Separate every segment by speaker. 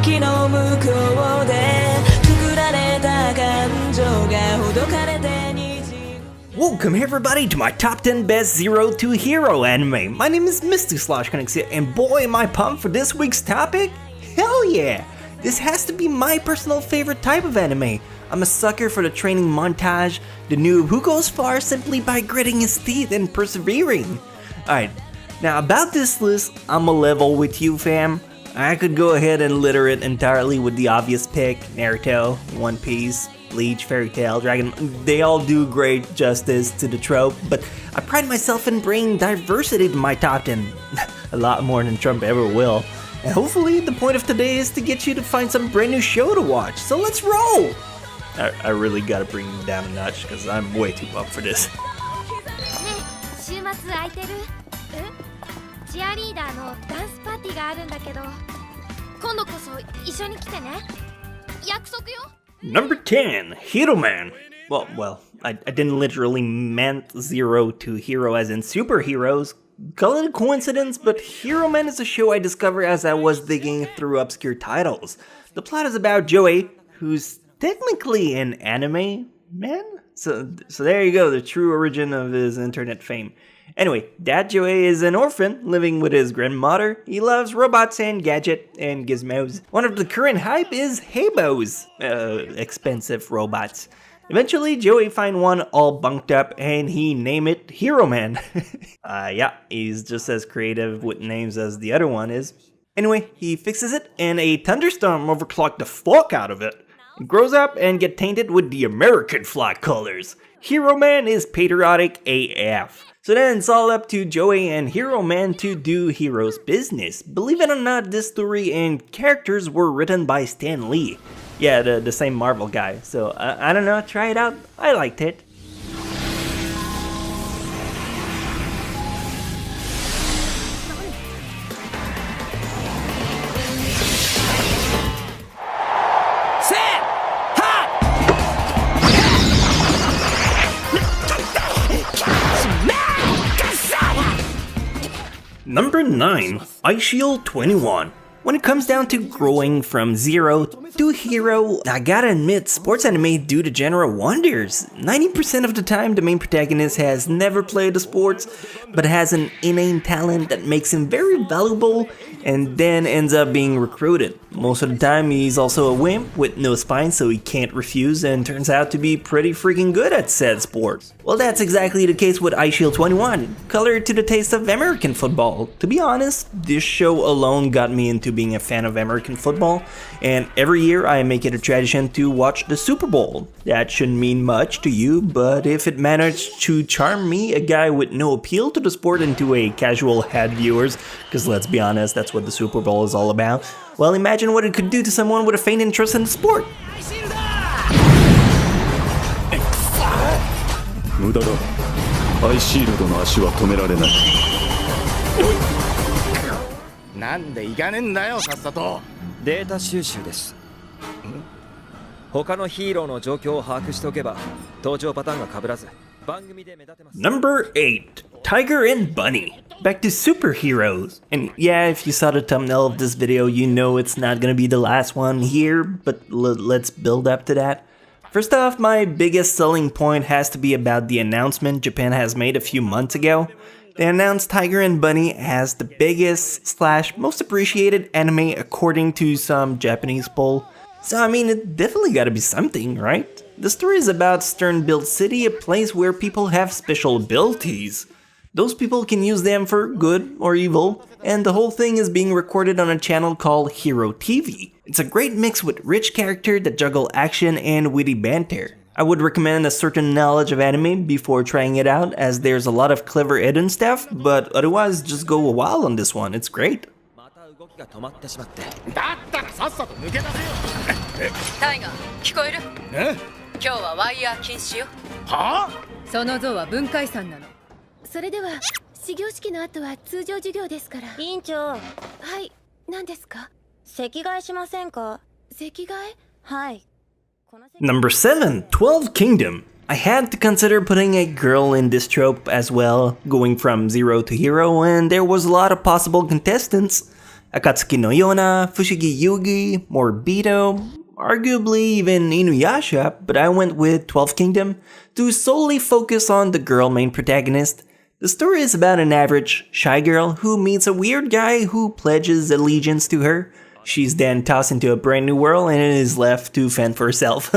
Speaker 1: 息の向こうでくくられた感情がほどかれてにじむ
Speaker 2: Welcome everybody to my top 10 best Zero to Hero anime. My name is Mr./Konexia, and boy am I pumped for this week's topic. Hell yeah! This has to be my personal favorite type of anime. I'm a sucker for the training montage, the noob who goes far simply by gritting his teeth and persevering. Alright, now about this list, I'm a level with you fam. I could go ahead and litter it entirely with the obvious pick, Naruto, One Piece, Bleach, Fairy Tail, Dragon. They all do great justice to the trope, but I pride myself in bringing diversity to my top 10. A lot more than Trump ever will. And hopefully the point of today is to get you to find some brand new show to watch, so let's roll! I really gotta bring you down a notch because I'm way too pumped for this.
Speaker 3: 週末空いてる？チアリーダーのダンスパーティーがあるんだけど、今度こそ一緒に来てね。約束よ。
Speaker 2: Number 10, Hero Man. Well, I didn't literally meant Zero to Hero as in superheroes. Call it a coincidence, but Hero Man is a show I discovered as I was digging through obscure titles. The plot is about Joey, who's technically an anime man? So there you go, the true origin of his internet fame. Anyway, Dad Joey is an orphan living with his grandmother. He loves robots and gadgets and gizmos. One of the current hype is Habos, expensive robots. Eventually, Joey find one all bunked up and he name it Hero Man. Yeah, he's just as creative with names as the other one is. Anyway, he fixes it and a thunderstorm overclocked the fuck out of it. It grows up and get tainted with the American flag colors. Hero Man is patriotic AF. So then it's all up to Joey and Hero Man to do Hero's business. Believe it or not, this story and characters were written by Stan Lee. Yeah, the same Marvel guy. So I don't know, try it out. I liked it. Number 9, Ice Shield 21. When it comes down to growing from Zero to Hero, I gotta admit, sports anime do the genre wonders. 90% of the time, the main protagonist has never played the sports, but has an innate talent that makes him very valuable and then ends up being recruited. Most of the time, he's also a wimp with no spine, so he can't refuse and turns out to be pretty freaking good at said sport. Well, that's exactly the case with Ice Shield 21, colored to the taste of American football. To be honest, this show alone got me into being a fan of American football, and every year I make it a tradition to watch the Super Bowl. That shouldn't mean much to you, but if it managed to charm me, a guy with no appeal to the sport, into a casual head viewers, because let's be honest, that's what the Super Bowl is all about, well, imagine what it could do to someone with a faint interest in the sport.
Speaker 4: 無駄だ。アイシールドの足は止められない。
Speaker 5: なんで行かねえんだよ、さっさと。
Speaker 6: データ収集です。他のヒーローの状況を把握しておけば、登場パターンが被らず、番組で目立てます。
Speaker 2: Number 8, Tiger and Bunny. Back to superheroes. And yeah, if you saw the thumbnail of this video, you know it's not gonna be the last one here, but let's build up to that. First off, my biggest selling point has to be about the announcement Japan has made a few months ago. They announced Tiger and Bunny as the biggest / most appreciated anime according to some Japanese poll. So I mean, it definitely gotta be something, right? The story is about Sternbuilt City, a place where people have special abilities. Those people can use them for good or evil, and the whole thing is being recorded on a channel called Hero TV. It's a great mix with rich characters that juggle action and witty banter. I would recommend a certain knowledge of anime before trying it out, as there's a lot of clever hidden stuff, but otherwise just go a while on this one, it's great.
Speaker 5: だったらさっさと抜け出せよ。
Speaker 7: タイガー、聞こえる？
Speaker 5: え？
Speaker 7: 今日はワイヤー禁止よ。
Speaker 5: はあ？
Speaker 7: その像は文化遺産なの。
Speaker 3: それでは始業式の後は通常授業ですから。
Speaker 8: 委員長、
Speaker 3: はい、何ですか？
Speaker 8: 席替えしませんか？
Speaker 3: 席替え？
Speaker 8: はい。
Speaker 2: Number 7, 12 Kingdom. I had to consider putting a girl in this trope as well, going from Zero to Hero, and there was a lot of possible contestants. Akatsuki no Yona, Fushigi Yugi, Morbido, arguably even Inuyasha, but I went with 12th Kingdom to solely focus on the girl main protagonist. The story is about an average, shy girl who meets a weird guy who pledges allegiance to her. She's then tossed into a brand new world and is left to fend for herself.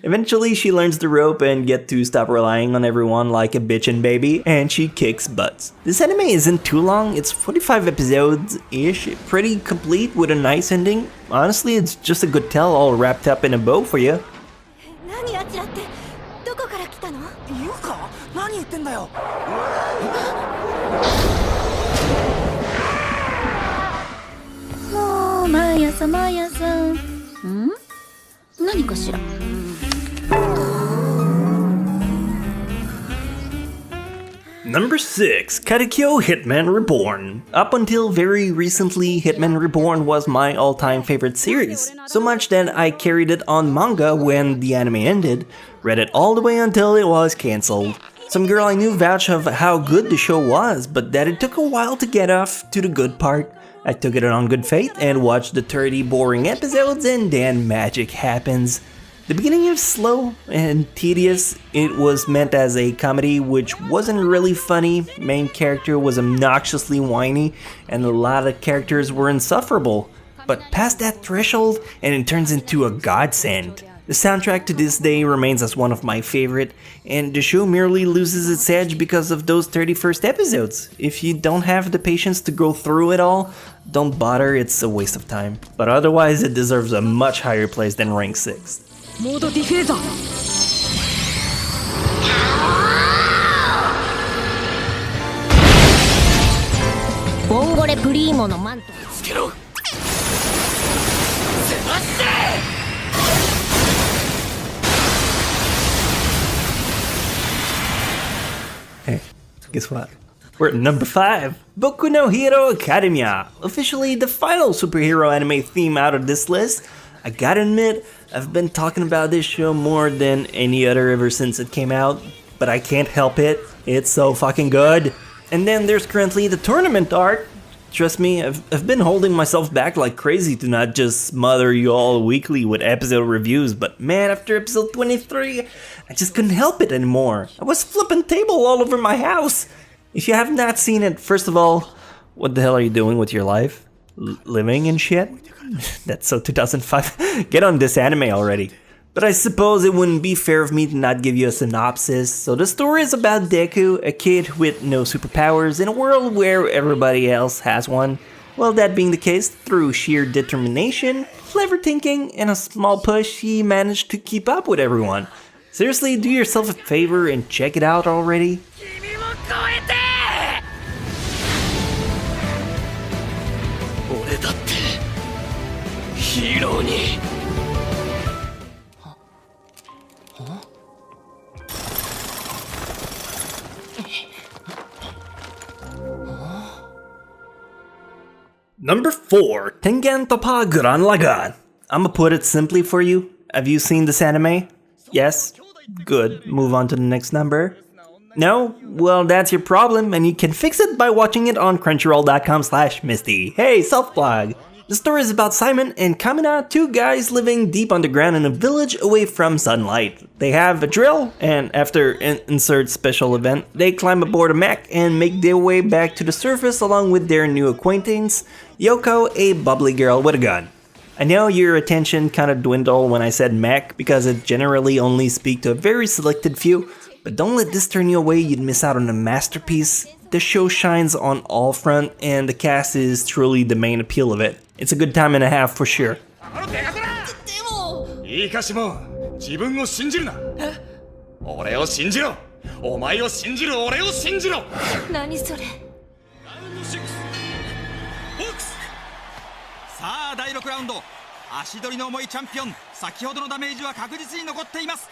Speaker 2: Eventually, she learns the rope and gets to stop relying on everyone like a bitchin' baby, and she kicks butts. This anime isn't too long, it's 45 episodes-ish, pretty complete with a nice ending. Honestly, it's just a good tell all wrapped up in a bow for you.
Speaker 3: 何あちらってどこから来たの？
Speaker 5: 言うか？何言ってんだよ。
Speaker 8: もう毎朝毎朝何かしら。
Speaker 2: Number 6, Katekyo Hitman Reborn. Up until very recently, Hitman Reborn was my all-time favorite series. So much that I carried it on manga when the anime ended, read it all the way until it was cancelled. Some girl I knew vouched of how good the show was, but that it took a while to get off to the good part. I took it on good faith and watched the 30 boring episodes, and then magic happens. The beginning is slow and tedious. It was meant as a comedy, which wasn't really funny. Main character was obnoxiously whiny, and a lot of characters were insufferable. But past that threshold, and it turns into a godsend. The soundtrack to this day remains as one of my favorite, and the show merely loses its edge because of those 31st episodes. If you don't have the patience to go through it all, don't bother, it's a waste of time. But otherwise, it deserves a much higher place than rank 6.
Speaker 7: モードディフェーザー。
Speaker 8: ボンゴレプリーモのマント。
Speaker 5: つけろ。
Speaker 2: Hey, guess what? We're at number 5, Boku no Hero Academia, officially the final superhero anime theme out of this list. I gotta admit, I've been talking about this show more than any other ever since it came out, but I can't help it, it's so fucking good. And then there's currently the tournament arc. Trust me, I've been holding myself back like crazy to not just smother you all weekly with episode reviews, but man, after episode 23, I just couldn't help it anymore. I was flipping table all over my house. If you have not seen it, first of all, what the hell are you doing with your life? Living and shit? That's so 2005. Get on this anime already. But I suppose it wouldn't be fair of me to not give you a synopsis. So the story is about Deku, a kid with no superpowers in a world where everybody else has one. Well, that being the case, through sheer determination, clever thinking, and a small push, he managed to keep up with everyone. Seriously, do yourself a favor and check it out already.
Speaker 5: 君も超えて。俺だってヒーローに。
Speaker 2: Number 4, Tengen Toppa Gurren Lagann. I'ma put it simply for you. Have you seen this anime? Yes? Good. Move on to the next number. No? Well, that's your problem, and you can fix it by watching it on Crunchyroll.com/Misty. Hey, self-blog! The story is about Simon and Kamina, two guys living deep underground in a village away from sunlight. They have a drill, and after an insert special event, they climb aboard a mech and make their way back to the surface along with their new acquaintance, Yoko, a bubbly girl with a gun. I know your attention kinda dwindled when I said mech because it generally only speaks to a very selected few, but don't let this turn you away, you'd miss out on a masterpiece. The show shines on all fronts, and the cast is truly the main appeal of it. It's a good time and a half for sure.
Speaker 4: いいかしも自分を信じるな。俺を信じろ。お前を信じる俺を信じろ。
Speaker 3: 何それ？
Speaker 5: さあ第6ラウンド。足取りの重いチャンピオン。先ほどのダメージは確実に残っています。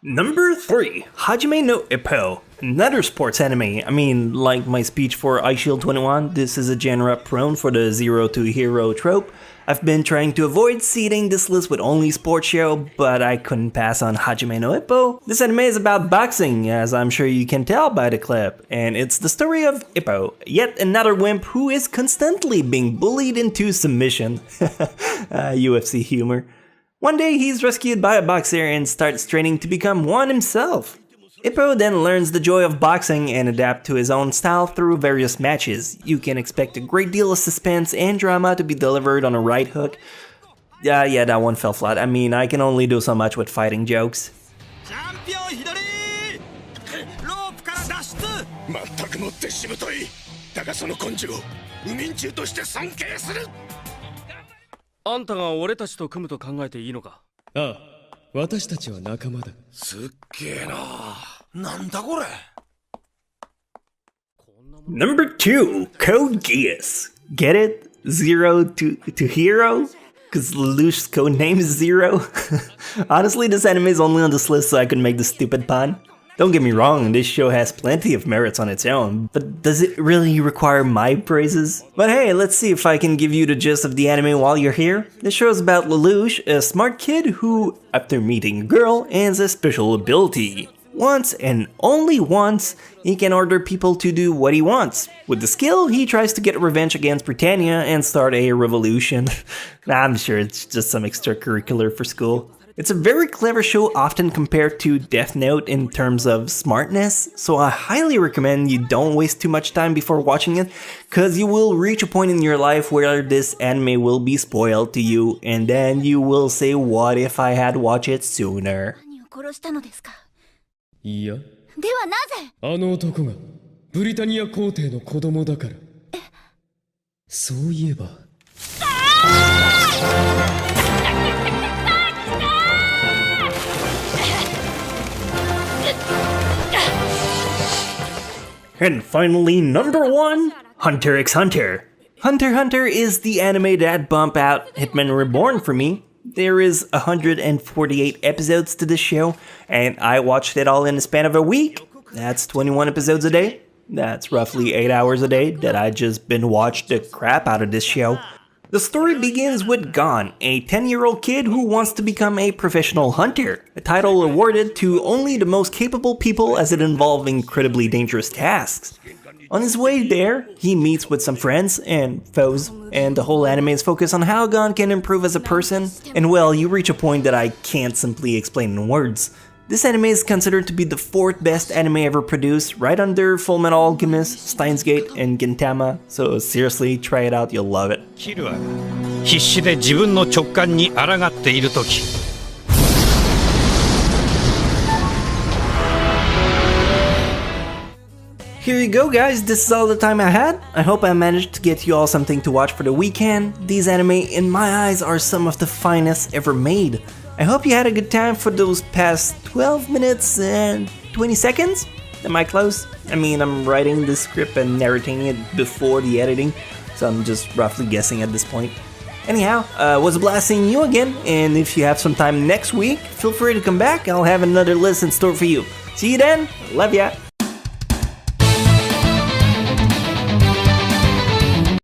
Speaker 2: Number 3, Hajime no Ippo, another sports anime. I mean, like my speech for iShield 21, this is a genre prone for the zero to hero trope. I've been trying to avoid seeding this list with only sports show, but I couldn't pass on Hajime no Ippo. This anime is about boxing, as I'm sure you can tell by the clip, and it's the story of Ippo, yet another wimp who is constantly being bullied into submission. UFC humor. One day he's rescued by a boxer and starts training to become one himself. Ippo then learns the joy of boxing and adapt to his own style through various matches. You can expect a great deal of suspense and drama to be delivered on a right hook. Yeah, that one fell flat. I mean, I can only do so much with fighting jokes.
Speaker 5: チャンピオン左ロープから脱出
Speaker 4: 全くもってしぶとい。だがその根性、無民衆として尊敬する。
Speaker 9: あんたが俺たちと組むと考えていいのか。
Speaker 10: ああ、私たちは仲間だ。
Speaker 4: すっげえな。なんだこれ。
Speaker 2: Number 2, Code Geass. Get it? Zero to hero? Because Lelouch's code name is Zero? Honestly, this anime is only on this list so I could make the stupid pun. Don't get me wrong, this show has plenty of merits on its own, but does it really require my praises? But hey, let's see if I can give you the gist of the anime while you're here. This show is about Lelouch, a smart kid who, after meeting a girl, has a special ability. Once and only once, he can order people to do what he wants. With the skill, he tries to get revenge against Britannia and start a revolution. I'm sure it's just some extracurricular for school. It's a very clever show, often compared to Death Note in terms of smartness, so I highly recommend you don't waste too much time before watching it, cause you will reach a point in your life where this anime will be spoiled to you, and then you will say, what if I had watched it sooner?
Speaker 3: 殺したのですか。
Speaker 10: いや、
Speaker 3: ではなぜ。
Speaker 10: あの男がブリタニア皇帝の子供だから。そういえば。
Speaker 2: And finally, number 1, Hunter x Hunter. Hunter x Hunter is the anime that bumped out Hitman Reborn for me. There is 148 episodes to this show, and I watched it all in the span of a week. That's 21 episodes a day. That's roughly 8 hours a day that I just binge-watched the crap out of this show. The story begins with Gon, a 10-year-old kid who wants to become a professional hunter, a title awarded to only the most capable people as it involves incredibly dangerous tasks. On his way there, he meets with some friends and foes, and the whole anime is focused on how Gon can improve as a person, and well, you reach a point that I can't simply explain in words. This anime is considered to be the 4th best anime ever produced, right under Fullmetal Alchemist, Steins Gate, and Gintama, so seriously, try it out, you'll love it.
Speaker 5: キルアが必死で自分の直感に抗っているとき
Speaker 2: Here you go guys, this is all the time I had. I hope I managed to get you all something to watch for the weekend. These anime, in my eyes, are some of the finest ever made. I hope you had a good time for those past 12 minutes and 20 seconds? Am I close? I mean, I'm writing the script and narrating it before the editing, so I'm just roughly guessing at this point. Anyhow, it was a blast seeing you again, and if you have some time next week, feel free to come back, I'll have another list in store for you. See you then, love ya!